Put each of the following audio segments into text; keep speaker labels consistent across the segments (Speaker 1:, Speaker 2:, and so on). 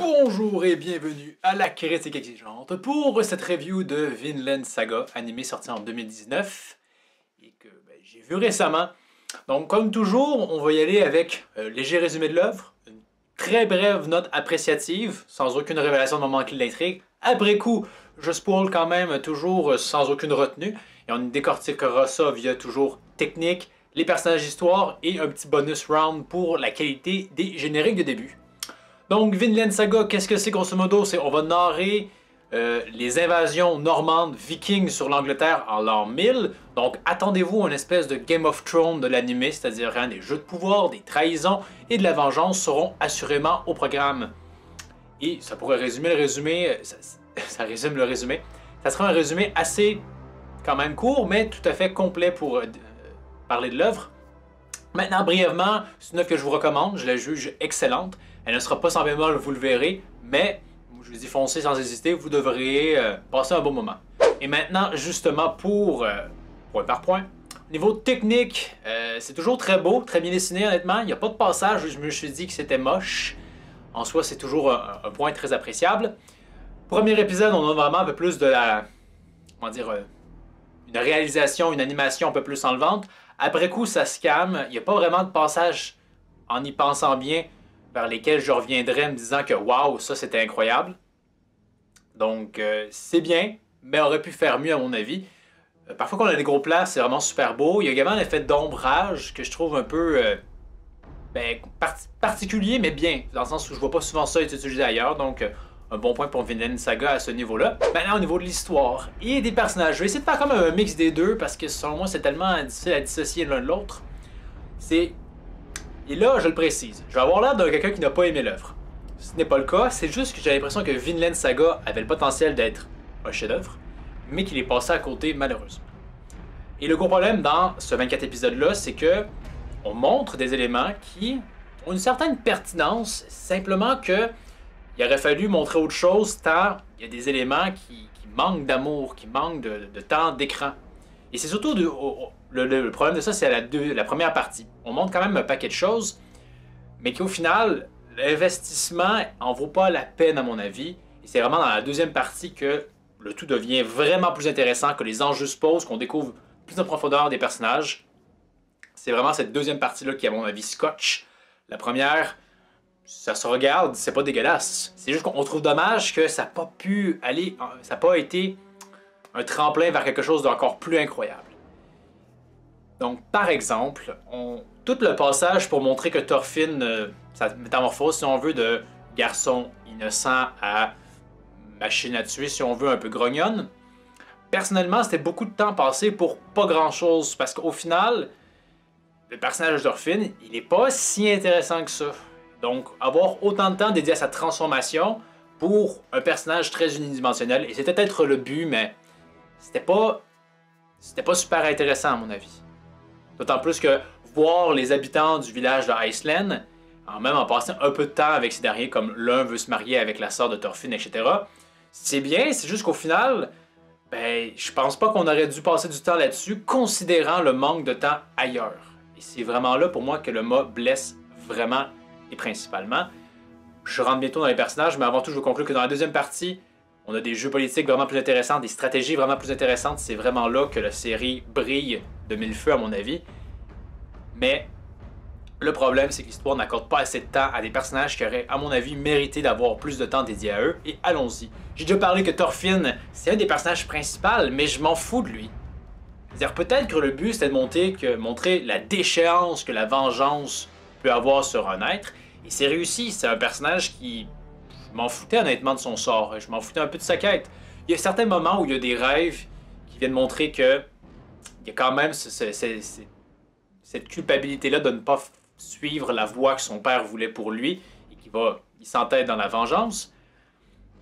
Speaker 1: Bonjour et bienvenue à la critique exigeante pour cette review de Vinland Saga, animé sorti en 2019 et que j'ai vu récemment. Donc comme toujours, on va y aller avec un léger résumé de l'œuvre, une très brève note appréciative, sans aucune révélation de moment clé de l'intrigue. Après coup, je spoil quand même toujours sans aucune retenue et on décortiquera ça via toujours technique, les personnages d'histoire et un petit bonus round pour la qualité des génériques de début. Donc, Vinland Saga, qu'est-ce que c'est grosso modo? On va narrer les invasions normandes vikings sur l'Angleterre en l'an 1000. Donc, attendez-vous à une espèce de Game of Thrones de l'animé, c'est-à-dire des jeux de pouvoir, des trahisons et de la vengeance seront assurément au programme. Et ça pourrait résumer le résumé, ça résume le résumé. Ça sera un résumé assez, quand même court, mais tout à fait complet pour parler de l'œuvre. Maintenant, brièvement, c'est une œuvre que je vous recommande, je la juge excellente. Elle ne sera pas sans bémol, vous le verrez, mais je vous dis foncez sans hésiter, vous devriez passer un bon moment. Et maintenant, justement, pour point par point, au niveau technique, c'est toujours très beau, très bien dessiné honnêtement. Il n'y a pas de passage où je me suis dit que c'était moche. En soi, c'est toujours un point très appréciable. Premier épisode, on a vraiment un peu plus de la... comment dire... une réalisation, une animation un peu plus enlevante. Après coup, ça se calme. Il n'y a pas vraiment de passage, en y pensant bien, vers lesquels je reviendrai me disant que waouh, ça c'était incroyable. Donc c'est bien, mais on aurait pu faire mieux à mon avis. Parfois quand on a des gros plans, c'est vraiment super beau. Il y a également l'effet d'ombrage que je trouve un peu particulier, mais bien, dans le sens où je vois pas souvent ça être utilisé ailleurs. Donc un bon point pour Vinland Saga à ce niveau-là. Maintenant, au niveau de l'histoire et des personnages, je vais essayer de faire comme un mix des deux parce que selon moi, c'est tellement difficile à dissocier l'un de l'autre. Et là, je le précise, je vais avoir l'air de quelqu'un qui n'a pas aimé l'œuvre. Ce n'est pas le cas, c'est juste que j'ai l'impression que Vinland Saga avait le potentiel d'être un chef-d'œuvre, mais qu'il est passé à côté malheureusement. Et le gros problème dans ce 24 épisodes-là, c'est que on montre des éléments qui ont une certaine pertinence, simplement que il aurait fallu montrer autre chose, tant il y a des éléments qui manquent d'amour, qui manquent de temps d'écran. Et c'est surtout le problème de ça, c'est la première partie. On montre quand même un paquet de choses, mais qu'au final, l'investissement en vaut pas la peine à mon avis. Et c'est vraiment dans la deuxième partie que le tout devient vraiment plus intéressant, que les enjeux se posent, qu'on découvre plus en profondeur des personnages. C'est vraiment cette deuxième partie-là qui, à mon avis, scotche. La première, ça se regarde, c'est pas dégueulasse. C'est juste qu'on trouve dommage que ça n'a pas pu aller, ça n'a pas été un tremplin vers quelque chose d'encore plus incroyable. Donc, par exemple, tout le passage pour montrer que Thorfinn, sa métamorphose, si on veut, de garçon innocent à machine à tuer, si on veut, un peu grognonne, personnellement, c'était beaucoup de temps passé pour pas grand-chose, parce qu'au final, le personnage de Thorfinn, il n'est pas si intéressant que ça. Donc, avoir autant de temps dédié à sa transformation pour un personnage très unidimensionnel, et c'était peut-être le but, mais c'était pas super intéressant à mon avis. D'autant plus que voir les habitants du village de Iceland, même en passant un peu de temps avec ces derniers, comme l'un veut se marier avec la sœur de Thorfinn, etc., c'est bien, c'est juste qu'au final, je pense pas qu'on aurait dû passer du temps là-dessus, considérant le manque de temps ailleurs. Et c'est vraiment là pour moi que le mot blesse vraiment et principalement. Je rentre bientôt dans les personnages, mais avant tout, je veux conclure que dans la deuxième partie, on a des jeux politiques vraiment plus intéressants, des stratégies vraiment plus intéressantes. C'est vraiment là que la série brille de mille feux, à mon avis. Mais le problème, c'est que l'histoire n'accorde pas assez de temps à des personnages qui auraient, à mon avis, mérité d'avoir plus de temps dédié à eux. Et allons-y. J'ai déjà parlé que Thorfinn, c'est un des personnages principaux, mais je m'en fous de lui. C'est-à-dire, peut-être que le but, c'était de montrer la déchéance que la vengeance peut avoir sur un être. Et c'est réussi. C'est un personnage qui... Je m'en foutais honnêtement de son sort, je m'en foutais un peu de sa quête. Il y a certains moments où il y a des rêves qui viennent montrer que il y a quand même cette culpabilité-là de ne pas suivre la voie que son père voulait pour lui et il s'entête dans la vengeance.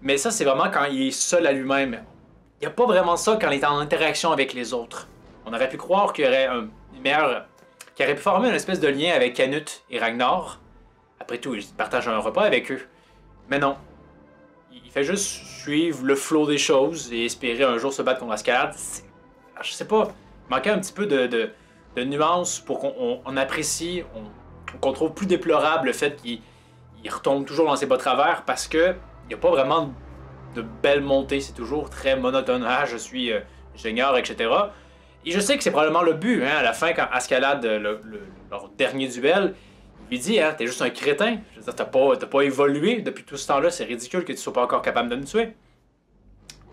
Speaker 1: Mais ça, c'est vraiment quand il est seul à lui-même. Il n'y a pas vraiment ça quand il est en interaction avec les autres. On aurait pu croire qu'il y aurait qu'il aurait pu former une espèce de lien avec Canute et Ragnar. Après tout, il partage un repas avec eux. Mais non. Il fait juste suivre le flow des choses et espérer un jour se battre contre Asgard. Je sais pas. Il manquait un petit peu de nuance pour qu'on apprécie, qu'on trouve plus déplorable le fait qu'il il retombe toujours dans ses bas travers parce que il n'y a pas vraiment de belles montées. C'est toujours très monotone. Ah, je suis ingénieur, etc. Et je sais que c'est probablement le but. Hein, à la fin, quand Ascalade, leur dernier duel, il lui dit, hein, t'es juste un crétin. Je veux dire, t'as pas évolué depuis tout ce temps-là. C'est ridicule que tu sois pas encore capable de me tuer.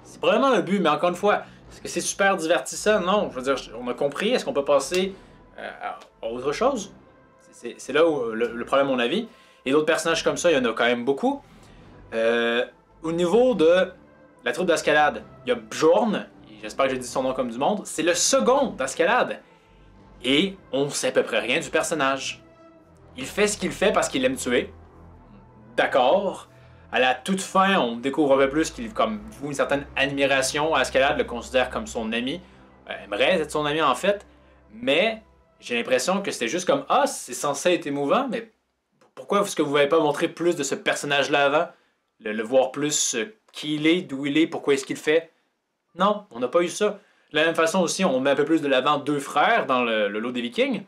Speaker 1: C'est probablement le but, mais encore une fois, est-ce que c'est super divertissant? Non. Je veux dire, on a compris. Est-ce qu'on peut passer à autre chose? C'est là où le problème, à mon avis. Et d'autres personnages comme ça, il y en a quand même beaucoup. Au niveau de la troupe d'Ascalade, il y a Bjorn. J'espère que j'ai dit son nom comme du monde. C'est le second d'Ascalade. Et on sait à peu près rien du personnage. Il fait ce qu'il fait parce qu'il aime tuer. D'accord. À la toute fin, on découvre un peu plus qu'il voue une certaine admiration. Ascalade le considère comme son ami. Aimerait être son ami en fait. Mais j'ai l'impression que c'était juste comme ah, c'est censé être émouvant, mais pourquoi est-ce que vous n'avez pas montré plus de ce personnage-là avant? Le voir plus qui il est, d'où il est, pourquoi est-ce qu'il fait? Non, on n'a pas eu ça. De la même façon aussi, on met un peu plus de l'avant deux frères dans le lot des Vikings.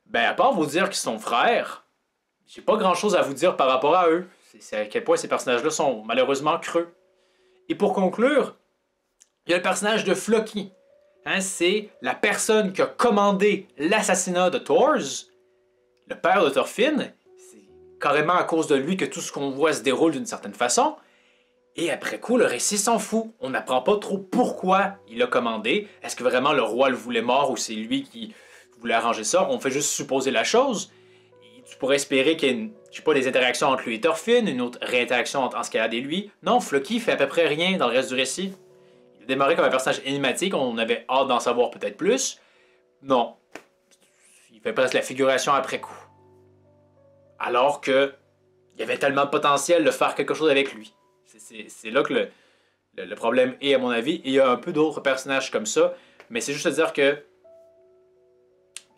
Speaker 1: Ben, à part vous dire qu'ils sont frères, j'ai pas grand-chose à vous dire par rapport à eux. C'est à quel point ces personnages-là sont malheureusement creux. Et pour conclure, il y a le personnage de Floki. Hein, c'est la personne qui a commandé l'assassinat de Thors, le père de Thorfinn. C'est carrément à cause de lui que tout ce qu'on voit se déroule d'une certaine façon. Et après coup, le récit s'en fout. On n'apprend pas trop pourquoi il l'a commandé. Est-ce que vraiment le roi le voulait mort ou c'est lui qui voulait arranger ça? On fait juste supposer la chose. Et tu pourrais espérer qu'il y ait des interactions entre lui et Thorfinn, une autre réinteraction entre Ascalade et lui. Non, Floki fait à peu près rien dans le reste du récit. Il a démarré comme un personnage énigmatique, on avait hâte d'en savoir peut-être plus. Non. Il fait presque la figuration après coup. Alors que il y avait tellement de potentiel de faire quelque chose avec lui. C'est là que le problème est, à mon avis. Et il y a un peu d'autres personnages comme ça, mais c'est juste à dire que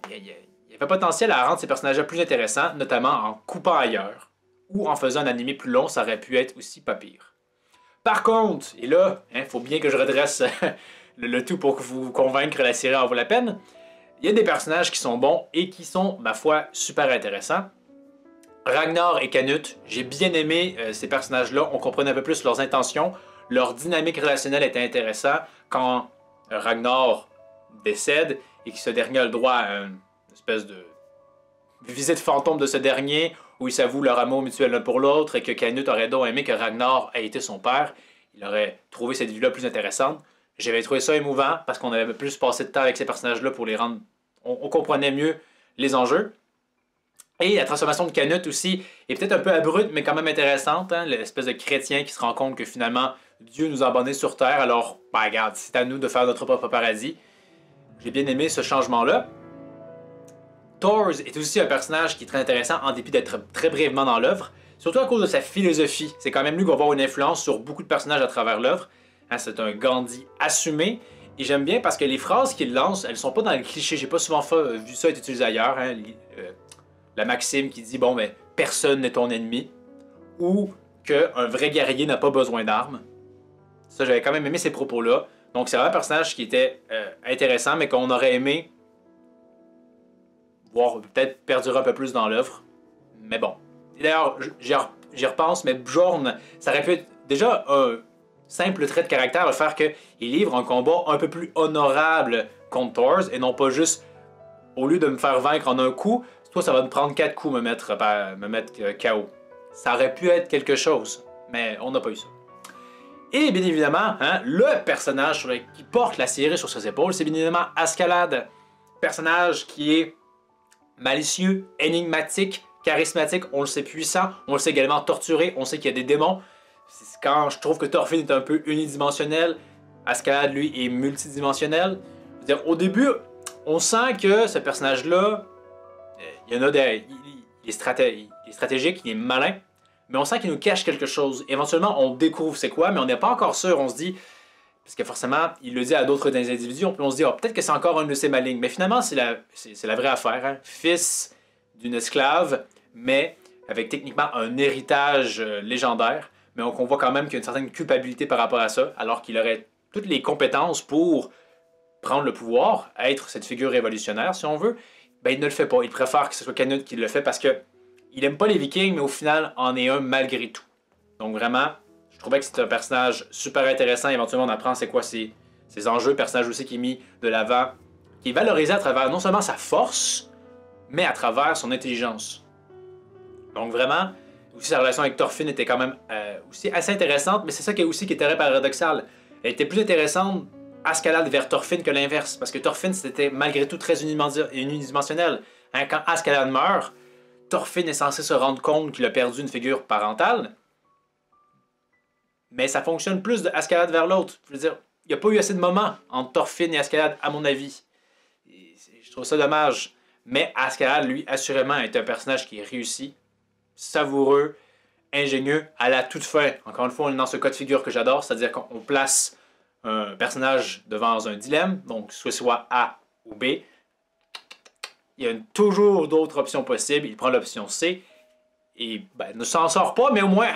Speaker 1: il y avait potentiel à rendre ces personnages plus intéressants, notamment en coupant ailleurs, ou en faisant un animé plus long, ça aurait pu être aussi pas pire. Par contre, et là, il faut bien que je redresse le tout pour que vous convaincre que la série en vaut la peine, il y a des personnages qui sont bons et qui sont, ma foi, super intéressants. Ragnar et Canute, j'ai bien aimé ces personnages-là, on comprenait un peu plus leurs intentions, leur dynamique relationnelle était intéressant. Quand Ragnar décède et que ce dernier a le droit à une espèce de visite fantôme de ce dernier, où ils s'avouent leur amour mutuel l'un pour l'autre et que Canute aurait donc aimé que Ragnar ait été son père, il aurait trouvé cette vie-là plus intéressante. J'avais trouvé ça émouvant parce qu'on avait plus passé de temps avec ces personnages-là pour les rendre... On comprenait mieux les enjeux. Et la transformation de Canute aussi est peut-être un peu abrupte, mais quand même intéressante. Hein? L'espèce de chrétien qui se rend compte que finalement, Dieu nous a abandonnés sur Terre, alors, ben regarde, c'est à nous de faire notre propre paradis. J'ai bien aimé ce changement-là. Thors est aussi un personnage qui est très intéressant en dépit d'être très brièvement dans l'œuvre, surtout à cause de sa philosophie. C'est quand même lui qui va avoir une influence sur beaucoup de personnages à travers l'œuvre. Hein, c'est un Gandhi assumé. Et j'aime bien parce que les phrases qu'il lance, elles sont pas dans le cliché. J'ai pas souvent vu ça être utilisé ailleurs. Hein. La maxime qui dit, bon, ben, personne n'est ton ennemi. Ou qu'un vrai guerrier n'a pas besoin d'armes. Ça, j'avais quand même aimé ces propos-là. Donc, c'est vraiment un personnage qui était intéressant, mais qu'on aurait aimé voir peut-être perdurer un peu plus dans l'œuvre. Mais bon. Et d'ailleurs, j'y repense, mais Bjorn, ça aurait pu être déjà un simple trait de caractère, le faire qu'il livre un combat un peu plus honorable contre Thors, et non pas juste, au lieu de me faire vaincre en un coup, toi, ça va me prendre 4 coups me mettre KO. Ça aurait pu être quelque chose, mais on n'a pas eu ça. Et bien évidemment, hein, le personnage qui porte la série sur ses épaules, c'est bien évidemment Ascalade. Personnage qui est malicieux, énigmatique, charismatique, on le sait puissant, on le sait également torturé, on sait qu'il y a des démons. Quand je trouve que Thorfinn est un peu unidimensionnel, Ascalade, lui, est multidimensionnel. Je veux dire, au début, on sent que ce personnage-là, il est stratégique, il est malin, mais on sent qu'il nous cache quelque chose. Éventuellement, on découvre c'est quoi, mais on n'est pas encore sûr. On se dit, parce que forcément, il le dit à d'autres individus, puis on se dit, oh, peut-être que c'est encore un de ses malignes. Mais finalement, c'est la vraie affaire. Hein? Fils d'une esclave, mais avec techniquement un héritage légendaire. Mais on voit quand même qu'il y a une certaine culpabilité par rapport à ça, alors qu'il aurait toutes les compétences pour prendre le pouvoir, être cette figure révolutionnaire, si on veut. Ben, il ne le fait pas. Il préfère que ce soit Canute qui le fait parce que il aime pas les Vikings, mais au final, en est un malgré tout. Donc vraiment, je trouvais que c'est un personnage super intéressant. Éventuellement, on apprend c'est quoi ses enjeux. Personnage aussi qui est mis de l'avant, qui est valorisé à travers non seulement sa force, mais à travers son intelligence. Donc vraiment, aussi sa relation avec Thorfinn était quand même aussi assez intéressante, mais c'est ça qui était paradoxal. Elle était plus intéressante Askeladd vers Thorfinn que l'inverse, parce que Thorfinn c'était malgré tout très unidimensionnel. Hein, quand Askeladd meurt, Thorfinn est censé se rendre compte qu'il a perdu une figure parentale, mais ça fonctionne plus de Askeladd vers l'autre. Je veux dire, il n'y a pas eu assez de moments entre Thorfinn et Askeladd, à mon avis. Je trouve ça dommage. Mais Askeladd, lui, assurément, est un personnage qui est réussi, savoureux, ingénieux, à la toute fin. Encore une fois, on est dans ce cas de figure que j'adore, c'est-à-dire qu'on place un personnage devant un dilemme, donc soit A ou B. Il y a toujours d'autres options possibles, il prend l'option C, et ben, ne s'en sort pas, mais au moins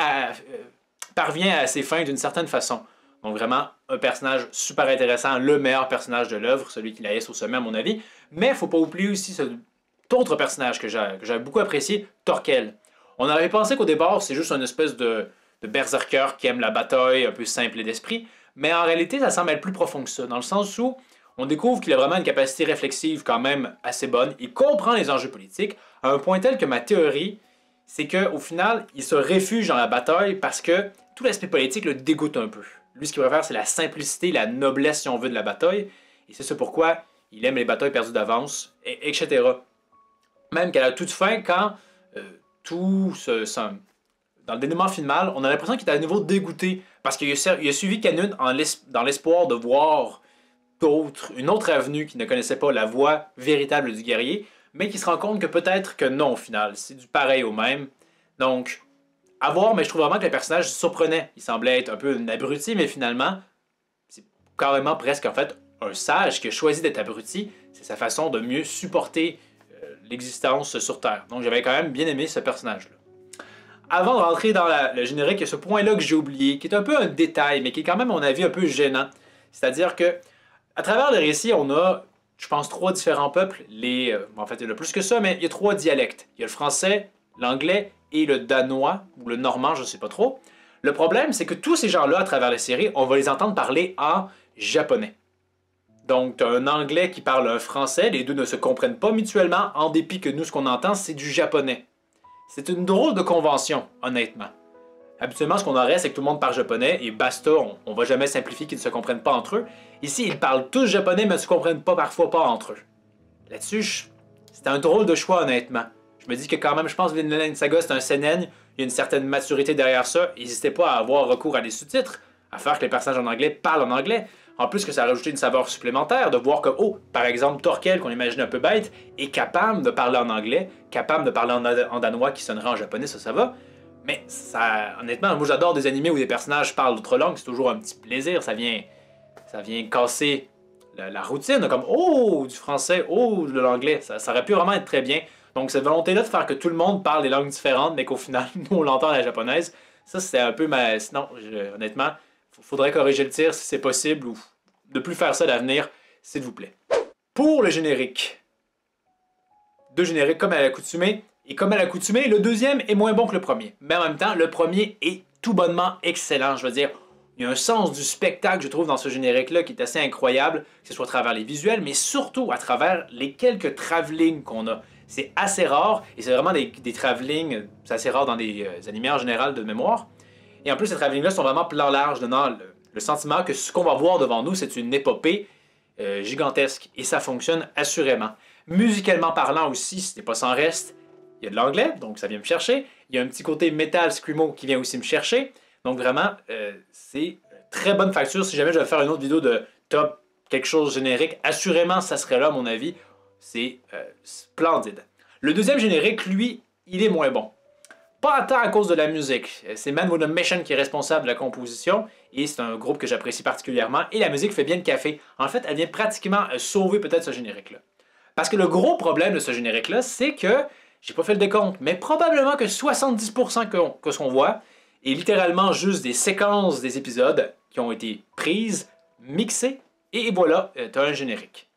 Speaker 1: parvient à ses fins d'une certaine façon. Donc vraiment, un personnage super intéressant, le meilleur personnage de l'œuvre, celui qui la hisse au sommet à mon avis. Mais il ne faut pas oublier aussi cet autre personnage que j'ai beaucoup apprécié, Thorkel. On avait pensé qu'au départ, c'est juste une espèce de berserker qui aime la bataille, un peu simple et d'esprit. Mais en réalité, ça semble être plus profond que ça, dans le sens où on découvre qu'il a vraiment une capacité réflexive quand même assez bonne. Il comprend les enjeux politiques, à un point tel que ma théorie, c'est qu'au final, il se réfugie dans la bataille parce que tout l'aspect politique le dégoûte un peu. Lui, ce qu'il préfère, c'est la simplicité, la noblesse, si on veut, de la bataille. Et c'est ça pourquoi il aime les batailles perdues d'avance, etc. Même qu'à la toute fin, quand dans le dénouement final, on a l'impression qu'il est à nouveau dégoûté parce qu'il a suivi Canute dans l'espoir de voir une autre avenue qu'il ne connaissait pas, la voie véritable du guerrier, mais qui se rend compte que peut-être que non, au final. C'est du pareil au même. Donc, à voir, mais je trouve vraiment que le personnage surprenait. Il semblait être un peu un abruti, mais finalement, c'est carrément presque en fait un sage qui a choisi d'être abruti. C'est sa façon de mieux supporter l'existence sur Terre. Donc j'avais quand même bien aimé ce personnage-là. Avant de rentrer dans le générique, il y a ce point-là que j'ai oublié, qui est un peu un détail, mais qui est quand même, à mon avis, un peu gênant. C'est-à-dire que, à travers le récit, on a, je pense, 3 différents peuples. En fait, il y en a plus que ça, mais il y a 3 dialectes. Il y a le français, l'anglais et le danois, ou le normand, je ne sais pas trop. Le problème, c'est que tous ces gens-là, à travers la série, on va les entendre parler en japonais. Donc, tu as un anglais qui parle un français, les deux ne se comprennent pas mutuellement, en dépit que nous, ce qu'on entend, c'est du japonais. C'est une drôle de convention, honnêtement. Habituellement, ce qu'on aurait, c'est que tout le monde parle japonais, et basta, on va jamais simplifier qu'ils ne se comprennent pas entre eux. Ici, ils parlent tous japonais, mais ne se comprennent parfois pas entre eux. Là-dessus, c'est un drôle de choix, honnêtement. Je me dis que quand même, je pense que Vinland Saga, c'est un seinen, il y a une certaine maturité derrière ça, n'hésitez pas à avoir recours à des sous-titres, à faire que les personnages en anglais parlent en anglais. En plus que ça a rajouté une saveur supplémentaire de voir que, par exemple, Thorkel, qu'on imagine un peu bête, est capable de parler en anglais, capable de parler en danois qui sonnerait en japonais, ça va. Mais ça, honnêtement, moi j'adore des animés où des personnages parlent d'autres langues, c'est toujours un petit plaisir, ça vient casser la routine, comme du français, de l'anglais, ça aurait pu vraiment être très bien. Donc cette volonté-là de faire que tout le monde parle des langues différentes, mais qu'au final, nous on l'entend à la japonaise, ça c'était un peu sinon, honnêtement, faudrait corriger le tir si c'est possible, ou de plus faire ça à l'avenir, s'il vous plaît. Pour le générique, 2 génériques comme à l'accoutumée, et comme à l'accoutumée, le deuxième est moins bon que le premier. Mais en même temps, le premier est tout bonnement excellent, je veux dire. Il y a un sens du spectacle, je trouve, dans ce générique-là qui est assez incroyable, que ce soit à travers les visuels, mais surtout à travers les quelques travelling qu'on a. C'est assez rare, et c'est vraiment des travelling, c'est assez rare dans des animés en général de mémoire. Et en plus, ces travelling-là sont vraiment plan large, donnant le sentiment que ce qu'on va voir devant nous, c'est une épopée gigantesque. Et ça fonctionne assurément. Musicalement parlant aussi, ce n'est pas sans reste. Il y a de l'anglais, donc ça vient me chercher. Il y a un petit côté metal screamo qui vient aussi me chercher. Donc vraiment, c'est très bonne facture. Si jamais je vais faire une autre vidéo de top quelque chose générique, assurément, ça serait là, à mon avis. C'est splendide. Le deuxième générique, lui, il est moins bon. Pas tant à cause de la musique. C'est Man with a Mission qui est responsable de la composition et c'est un groupe que j'apprécie particulièrement et la musique fait bien le café. En fait, elle vient pratiquement sauver peut-être ce générique-là. Parce que le gros problème de ce générique-là, c'est que, j'ai pas fait le décompte, mais probablement que 70% que ce qu'on voit est littéralement juste des séquences des épisodes qui ont été prises, mixées et voilà, t'as un générique.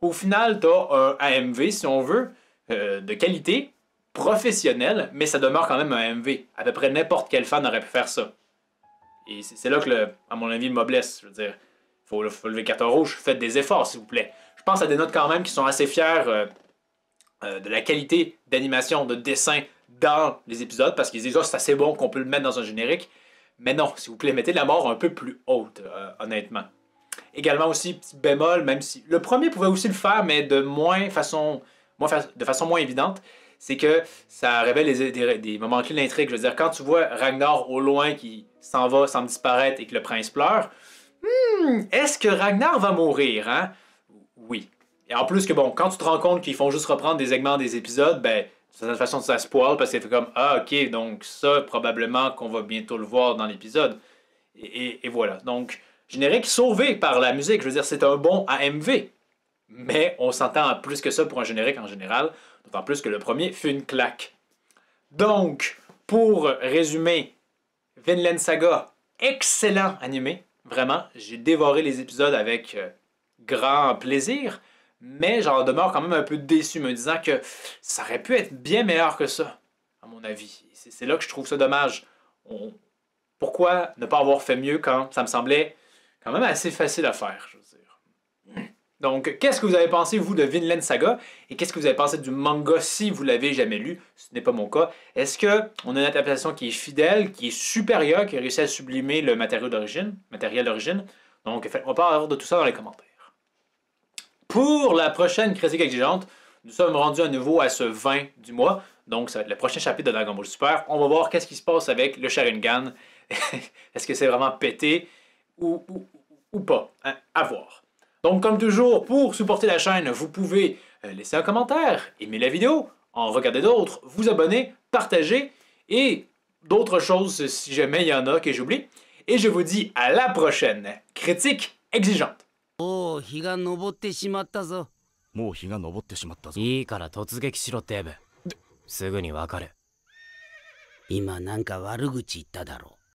Speaker 1: Au final, t'as un AMV, si on veut, de qualité, professionnel, mais ça demeure quand même un MV. À peu près n'importe quel fan aurait pu faire ça. Et c'est là que, à mon avis, le mot blesse. Je veux dire, faut lever carton rouge, faites des efforts, s'il vous plaît. Je pense à des notes quand même qui sont assez fiers de la qualité d'animation, de dessin dans les épisodes, parce qu'ils disent c'est assez bon qu'on peut le mettre dans un générique. Mais non, s'il vous plaît, mettez la barre un peu plus haute, honnêtement. Également aussi, petit bémol, même si le premier pouvait aussi le faire, mais de façon moins évidente, c'est que ça révèle des moments clés de l'intrigue. Je veux dire, quand tu vois Ragnar au loin qui s'en va, semble disparaître et que le prince pleure, est-ce que Ragnar va mourir, hein? Oui. Et en plus que bon, quand tu te rends compte qu'ils font juste reprendre des segments des épisodes, ben, de certaine façon, ça spoil parce que c'est comme, ah ok, donc ça, probablement qu'on va bientôt le voir dans l'épisode. Et voilà. Donc, générique sauvé par la musique. Je veux dire, c'est un bon AMV. Mais on s'entend à plus que ça pour un générique en général. D'autant plus que le premier fut une claque. Donc, pour résumer, Vinland Saga, excellent animé. Vraiment, j'ai dévoré les épisodes avec grand plaisir. Mais j'en demeure quand même un peu déçu, me disant que ça aurait pu être bien meilleur que ça, à mon avis. C'est là que je trouve ça dommage. Pourquoi ne pas avoir fait mieux quand ça me semblait quand même assez facile à faire, je veux dire. Donc, qu'est-ce que vous avez pensé, vous, de Vinland Saga? Et qu'est-ce que vous avez pensé du manga si vous l'avez jamais lu? Ce n'est pas mon cas. Est-ce qu'on a une adaptation qui est fidèle, qui est supérieure, qui a réussi à sublimer le matériel d'origine? Donc, faites-moi part de tout ça dans les commentaires. Pour la prochaine critique exigeante, nous sommes rendus à nouveau à ce 20 du mois. Donc, ça va être le prochain chapitre de Dragon Ball Super. On va voir qu'est-ce qui se passe avec le Sharingan. Est-ce que c'est vraiment pété ou pas? Hein? À voir. Donc, comme toujours, pour supporter la chaîne, vous pouvez laisser un commentaire, aimer la vidéo, en regarder d'autres, vous abonner, partager et d'autres choses si jamais il y en a que j'oublie. Et je vous dis à la prochaine critique exigeante.
Speaker 2: おお、日が昇ってしまったぞ。
Speaker 3: もう日が昇ってしまったぞ。
Speaker 2: いいから突撃しろ、デブ。すぐにわかる。今なんか悪口言っただろう。